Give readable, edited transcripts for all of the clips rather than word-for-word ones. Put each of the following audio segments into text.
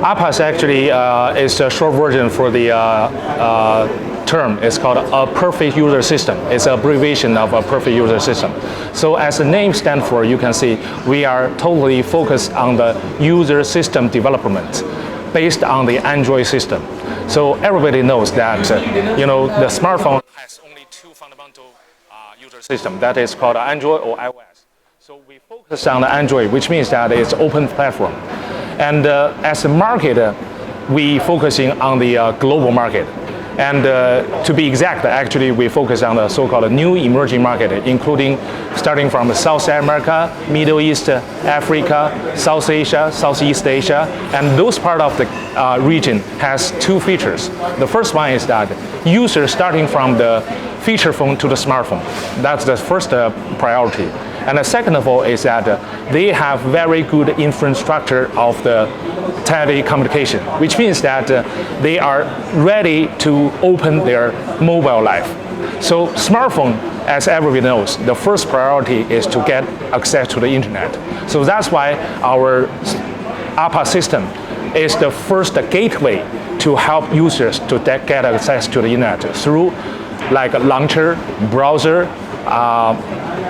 APUS actually is a short version for the term. It's called a perfect user system. It's an abbreviation of a perfect user system. So as the name stands for, you can see we are totally focused on the user system development based on the Android system. So everybody knows that the smartphone has only two fundamental user systems. That is called Android or iOS. So we focus on the Android, which means that it's open platform. And as a market, we focusing on the global market. And to be exact, actually, we focus on the so-called new emerging market, including starting from South America, Middle East, Africa, South Asia, Southeast Asia, and those part of the region has two features. The first one is that users starting from the feature phone to the smartphone. That's the first priority. And the second of all is that they have very good infrastructure of the telecommunication, which means that they are ready to open their mobile life. So smartphone, as everybody knows, the first priority is to get access to the internet. So that's why our APUS system is the first gateway to help users to get access to the internet through like a launcher, browser,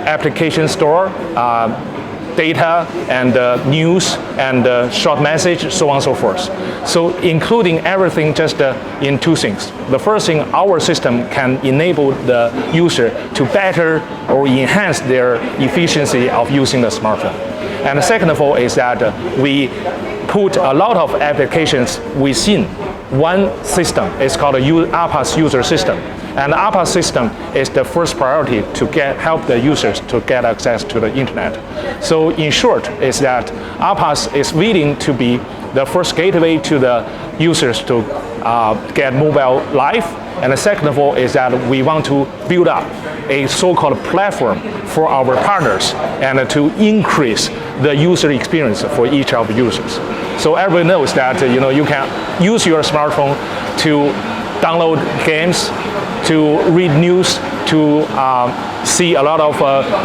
application store, data and news and short message, so on and so forth. So including everything just in two things. The first thing, our system can enable the user to better or enhance their efficiency of using the smartphone. And the second of all is that we put a lot of applications within one system. It's called a APUS user system. And the APUS system is the first priority to help the users to get access to the internet. So in short, is that APUS is willing to be the first gateway to the users to get mobile life. And the second of all is that we want to build up a so-called platform for our partners and to increase the user experience for each of the users. So everybody knows that you can use your smartphone to download games, to read news, to see a lot of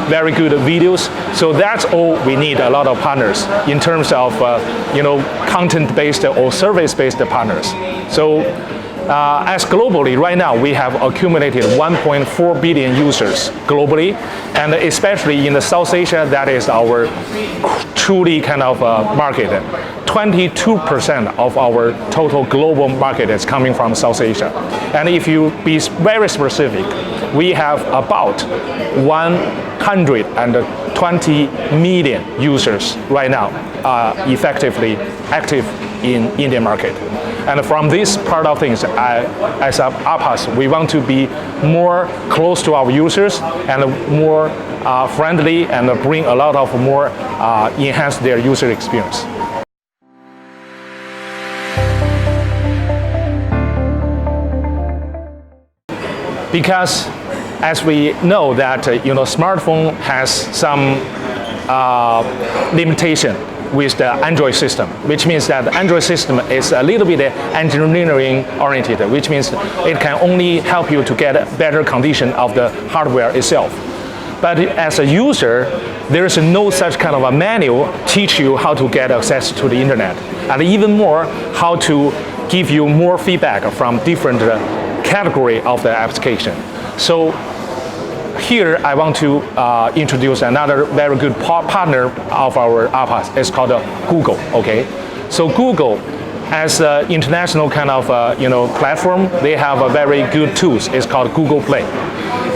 very good videos. So that's all we need, a lot of partners in terms of content-based or service-based partners. So as globally, right now we have accumulated 1.4 billion users globally, and especially in the South Asia, that is our truly kind of market. 22% of our total global market is coming from South Asia. And if you be very specific, we have about 120 million users right now effectively active in Indian market. And from this part of things, as APUS, we want to be more close to our users and more friendly and bring a lot of more enhance their user experience. Because as we know that smartphone has some limitation with the Android system, which means that the Android system is a little bit engineering oriented, which means it can only help you to get a better condition of the hardware itself. But as a user, there is no such kind of a manual teach you how to get access to the internet, and even more how to give you more feedback from different category of the application. So here I want to introduce another very good partner of our APUS. It's called Google. Okay, so Google, as an international kind of platform, they have a very good tools. It's called Google Play.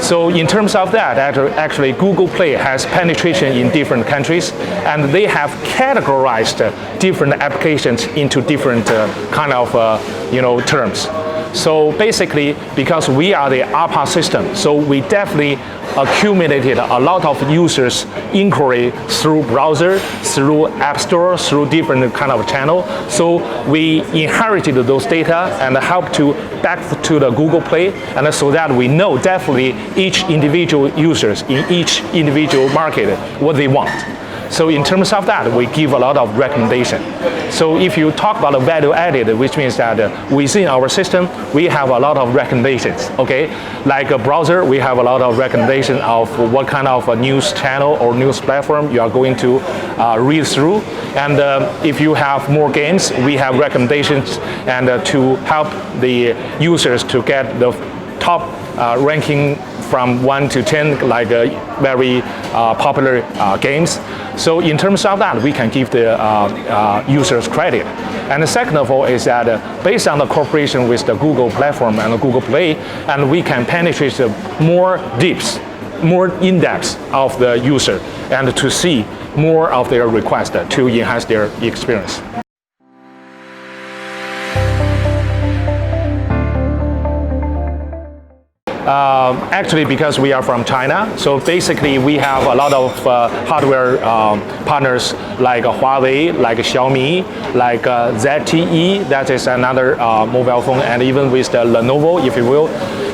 So in terms of that, actually Google Play has penetration in different countries, and they have categorized different applications into different kind of terms. So basically, because we are the APUS system, so we definitely accumulated a lot of users' inquiry through browser, through app store, through different kind of channel. So we inherited those data and helped to back to the Google Play, and so that we know definitely each individual users in each individual market what they want. So in terms of that, we give a lot of recommendation. So if you talk about value added, which means that within our system, we have a lot of recommendations, okay? Like a browser, we have a lot of recommendation of what kind of a news channel or news platform you are going to read through. And if you have more games, we have recommendations and to help the users to get the top ranking from 1 to 10, like very popular games. So in terms of that, we can give the users credit. And the second of all is that based on the cooperation with the Google platform and the Google Play, and we can penetrate more deeps, more in-depth of the user, and to see more of their requests to enhance their experience. Actually, because we are from China, so basically we have a lot of hardware partners like Huawei, like Xiaomi, like ZTE, that is another mobile phone, and even with the Lenovo, if you will.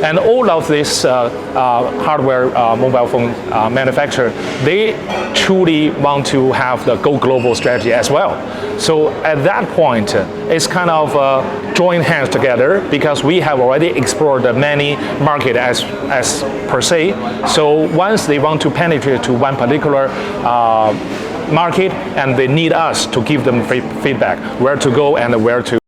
And all of this hardware mobile phone manufacturer, they truly want to have the go global strategy as well. So at that point, it's kind of join hands together because we have already explored many markets as per se. So once they want to penetrate to one particular market, and they need us to give them feedback, where to go and where to.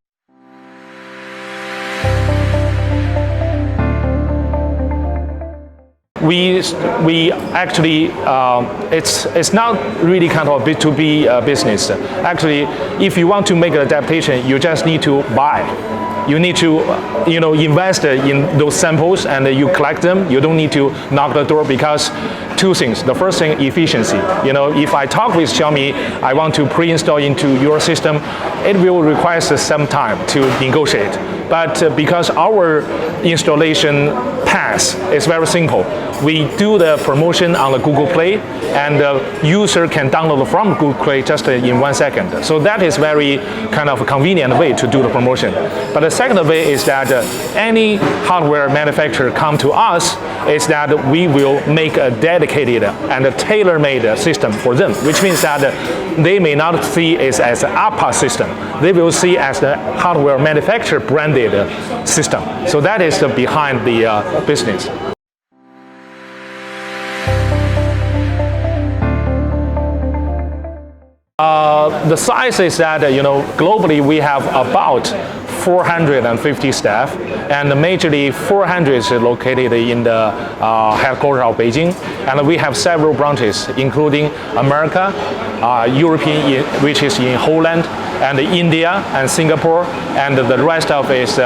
We actually, it's not really kind of a B2B business. Actually, if you want to make an adaptation, you just need to buy. You need to, invest in those samples and you collect them. You don't need to knock the door because two things. The first thing, efficiency. If I talk with Xiaomi, I want to pre-install into your system, it will require some time to negotiate. But because our installation path is very simple, we do the promotion on the Google Play, and the user can download from Google Play just in 1 second. So that is very kind of a convenient way to do the promotion. But the second way is that any hardware manufacturer come to us is that we will make a dedicated and a tailor-made system for them, which means that they may not see it as an APUS system. They will see as the hardware manufacturer branded system. So that is behind the business. The size is that, globally we have about 450 staff, and majorly 400 is located in the headquarters of Beijing, and we have several branches, including America, European, which is in Holland, and India and Singapore, and the rest of it is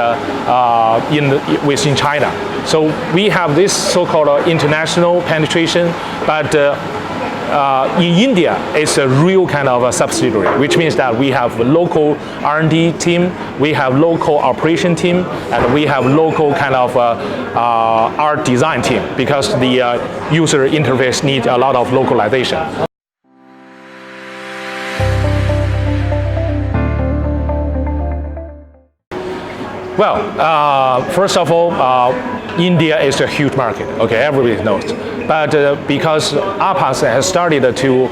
within China. So we have this so-called international penetration, but in India, it's a real kind of a subsidiary, which means that we have a local R&D team, we have local operation team, and we have local kind of art design team, because the user interface needs a lot of localization. Well, first of all, India is a huge market. Okay, everybody knows. But because APUS has started to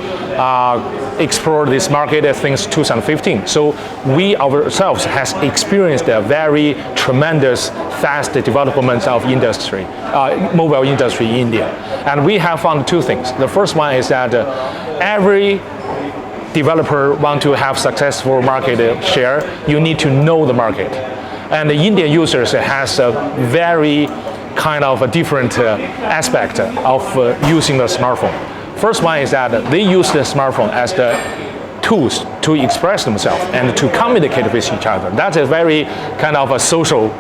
explore this market since 2015, so we ourselves has experienced a very tremendous, fast development of industry, mobile industry in India. And we have found two things. The first one is that every developer want to have successful market share, you need to know the market. And the Indian users has a very kind of a different aspect of using the smartphone. First one is that they use the smartphone as the tools to express themselves and to communicate with each other. That's a very kind of a social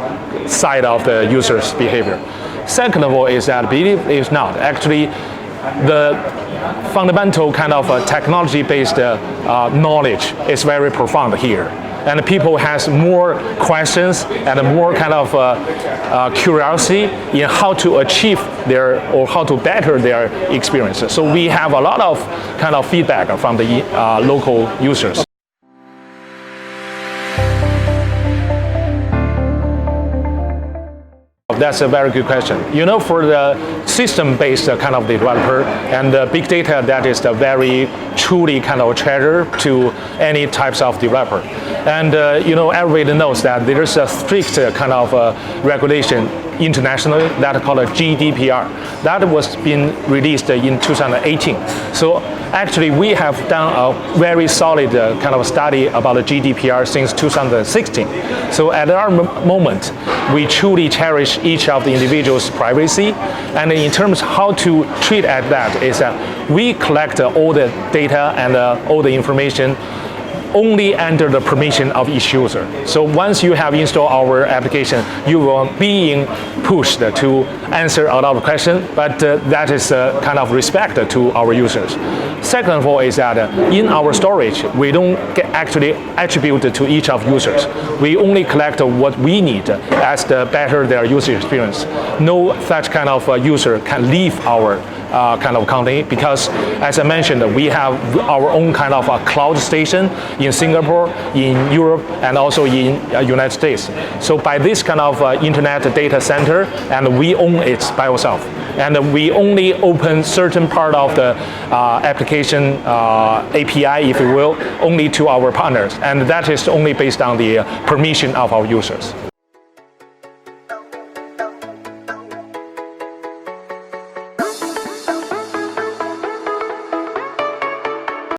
side of the user's behavior. Second of all is that, believe it or not, actually the fundamental kind of technology-based knowledge is very profound here. And people has more questions and more kind of curiosity in how to achieve their, or how to better their experiences. So we have a lot of kind of feedback from the local users. that's a very good question. For the system-based kind of developer and big data, that is the very truly kind of treasure to any types of developer. And everybody knows that there is a strict kind of regulation internationally that called GDPR. That was being released in 2018. So actually we have done a very solid kind of study about the GDPR since 2016. So at our moment, we truly cherish each of the individual's privacy. And in terms of how to treat at that is that we collect all the data and all the information only under the permission of each user. So once you have installed our application, you will be pushed to answer a lot of questions, but that is kind of respect to our users. Second of all is that in our storage, we don't actually attribute to each of users. We only collect what we need as the better their user experience. No such kind of user can leave our kind of company, because as I mentioned, we have our own kind of a cloud station in Singapore, in Europe, and also in United States. So by this kind of internet data center, and we own it by ourselves. And we only open certain part of the application API, if you will, only to our partners. And that is only based on the permission of our users.